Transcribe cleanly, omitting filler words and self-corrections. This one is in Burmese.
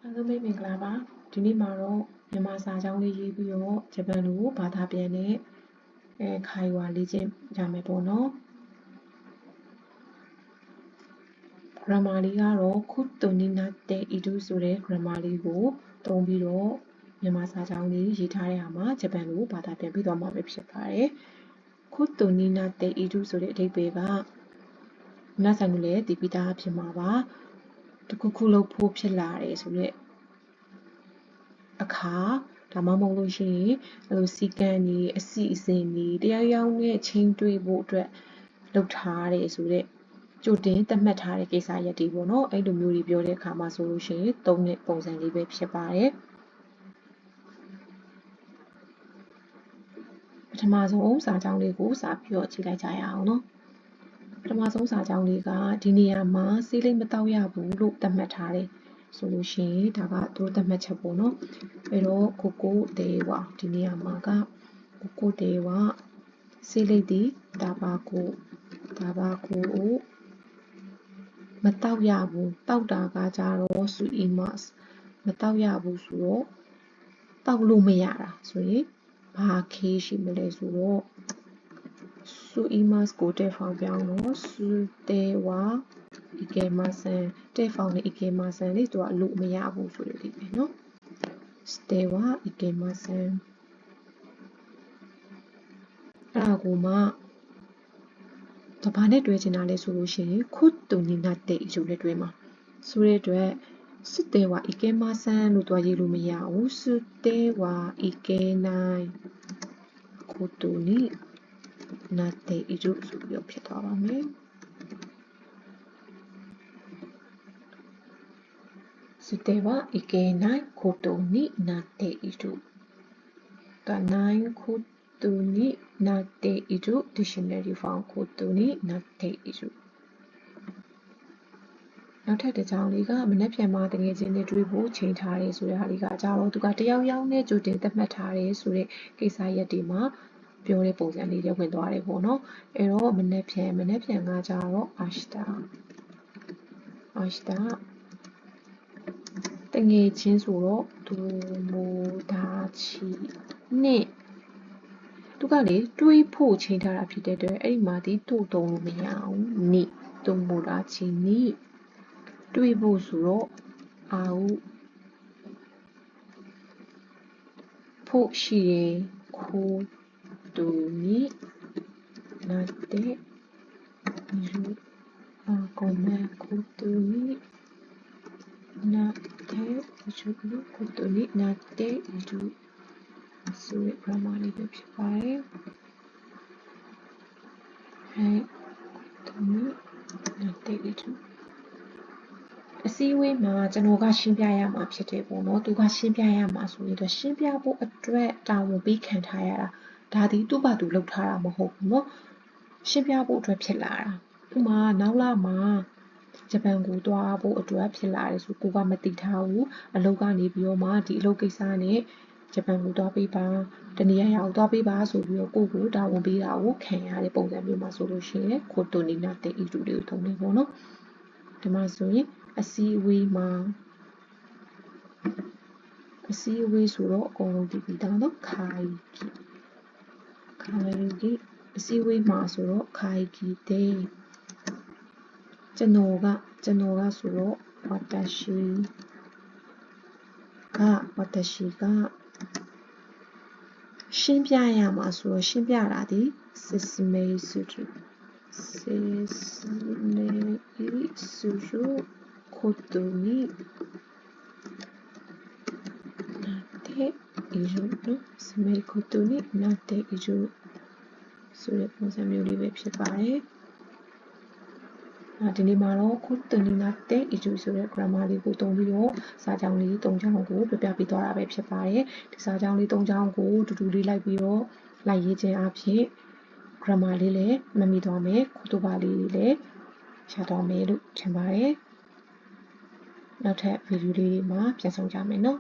အားလုံးပဲမင်္ဂလာပါဒီနေ့မှာတော့မြန်မာစာကြောင်းလေးရေးပြီးတော့ဂျပန်လိုဘာသာပြန်နဲ့ခိုင်ဝါလေ့ကျင့်ကြမယ်ပေါ့နော် grammar လေးကတော့ခုတုန်နီနာတဲ့ဤတူဆိုတဲ့ grammar လေးကိုသုံးပြီးတော့မြန်မာစာကြောင်းလေးရေးထားတဲ့အခါမှာဂျပန်လိုဘာသာပြန်ပြီးတော့မှာပဲဖြစ်ပါတယ်ခုတုန်နီနာတဲ့ဤတူဆိုတဲ့အဓိပ္ပာယ်ကနာဆန်လို့လည်းတည်ပြီးသားဖြစ်မှာပါတခုခုလုပ်ဖို့ဖြစ်လာတယ်ဆိုတဲ့အခါဒါမှမဟုတ်လို့ရှိရင်အဲ့လိုစီကံနေအစီအစဉ်နေတရားရောက်နဲ့ချင်းတွေ့ဖို့အတွက်လုပ်ထားတယ်ဆိုတဲ့ကြိုတင်သတ်မှတ်ထားတဲ့ကိစ္စရပ်တွေပေါ့နော်အဲ့လိုမျိုးတွေပြောတဲ့အခါမှာဆိုလို့ရှိရင်သုံးတဲ့ပုံစံလေးပဲဖြစ်ပါတယ်ပထမဆုံးစာကြောင်းလေးကိုစာပြီးတော့ကြည့်လိုက်ကြရအောင်နော်ပထမဆုံးစာကြောင်းလေးကဒီနေရာမှာဆေးလိပ်မတောက်ရဘူးလို့သတ်မှတ်ထားတယ်ဆိုလို့ရှိရင်ဒါကသူတို့သတ်မှတ်ချက်ပေါ့နော်အဲ့တော့ကိုတေဝါဒီနေရာမှာကကိုတေဝါဆေးလိပ်ဒီဒါပါကိုမတောက်ရဘူးတောက်တာကကြတော့ဆူအီမတ်မတောက်ရဘူးဆိုတော့တောက်လို့မရတာဆိုရင်ဘာခေးရှိမလဲဆိုတော့ဆူအီမတ်ကိုတဲ့ဖောင်ပြောင်းတော့ဆူတေဝါอีเกมาซันတဲ့ဖောင်နဲ့อีเกมาซันလေးသူကအလို့မရဘူးဆိုတဲ့ဒီပဲเนาะစတေဝါอีเกมาซันအဲ့ဒါကိုမှတော့ဘာနဲ့တွဲချင်တာလဲဆိုလို့ရှိရင်ခုတ်တူနီနာတဲ့ယူနဲ့တွဲမှာဆိုတဲ့အတွက်စတေဝါอีเกมาซันလို့တွားရေးလို့မရဘူးစတေဝါอีเกနိုင်ခုတ်တူနီနာတဲ့ယူဆိုပြီးဖြစ်သွားပါမယ်စတေဝါอีเกနိုင်ခုတ်တူနီနာတဲ့ယူကနိုင်ခုတ်တူနီနာတဲ့ယူ dictionary form ခုတ်တူနီနာတဲ့ယူနောက်ထပ်တစ်ကြောင်းလေးကမနက်ဖြန်မှာတကယ်ချင်းနဲ့တွေ့ဖို့ချိန်ထားတယ်ဆိုတဲ့ဟာလေးကကြတော့သူကတယောက်ယောက်နဲ့ကြိုတင်သတ်မှတ်ထားတယ်ဆိုတဲ့ကိစ္စရပ်တွေမှာပြောတဲ့ပုံစံလေးတွေဝင်သွားတယ်ပေါ့နော်အဲ့တော့မနက်ဖြန်ကကြတော့အာရှတာတကယ်ချင်းဆိုတော့ဒူမိုဒါချီနဲ့သူကလေတွေးဖို့ချိန်ထားတာဖြစ်တဲ့အတွက်အဲ့ဒီမှာဒီတို့တုံးလို့မရအောင်နိဒူမိုဒါချီနိတွေးဖို့ဆိုတော့အာဟုဖို့ရှိတယ်ခိုးတူနိနာတဲ့ယူကောမခိုးတူနိနာတဲ့ယူခိုးတူနိနာတဲ့ယူဆိုရ grammar လေးပဲဖြစ်ပါတယ်တူနိနာတဲ့ယူအစည်းအဝေးမှာကျွန်တော်ကရှင်းပြရမှာဖြစ်တယ်ပေါ့နော်သူကရှင်းပြရမှာဆိုရင်တော့ရှင်းပြဖို့အတွက်တာဝန်ပေးခံထားရတာဒါဒီသူ့ဘာသူလုပ်ထားတာမဟုတ်ဘူးเนาะရှင်းပြဖို့အတွက်ဖြစ်လာတာဥမာနောက်လာမှာဂျပန်ကိုသွားဖို့အတွက်ဖြစ်လာတယ်ဆိုကိုကမသိထားဘူးအလုပ်ကနေပြီးတော့မှဒီအလုပ်ကိစ္စနဲ့ဂျပန်ကိုသွားပေးပါတနည်းအားဖြင့်သွားပေးပါဆိုပြီးတော့ကိုတာဝန်ပေးတာကိုခံရတဲ့ပုံစံမျိုးမှာဆိုလို့ရှိရင်ခိုတိုနီနာတဲ့ issue တွေကိုသုံးနေပေါ့နော်ဒီမှာဆိုရင်အစည်းအဝေးဆိုတော့အကုန်လုံးဒီပြီးသားတော့ခိုင်ကီအစည်းအဝေးမှာဆိုတော့ခိုင်ကီတဲ့ကျွန်တော်ကဆိုတော့ဝတရှိကရှင်းပြရမှာဆိုတော့ရှင်းပြတာဒီစစ်စမေးစုခိုတိုနီနာတဲ့ယူနော်စမေးခိုတိုနီနာတဲ့ယူဆိုတဲ့ပုံစံမျိုးလေးပဲဖြစ်ပါတယ်ဒီနေ့မှာတော့ခုတနီနာတဲ့ issue ဆိုတဲ့ grammar လေးကိုသုံးပြီးတော့စာကြောင်းလေး၃ကြောင်းကိုပြပြပေးသွားတာပဲဖြစ်ပါတယ်ဒီစာကြောင်းလေး၃ကြောင်းကိုတူတူလေးလိုက်ပြီးတော့လိုက်ရေးခြင်းအဖြစ် grammar လေးလည်းမှတ်မိသွားမယ်ခုတုပါလေးလည်းရှာသွားမယ်လို့ထင်ပါတယ်နောက်ထပ် video လေးတွေမှာပြန်ဆောင်ကြမယ်နော်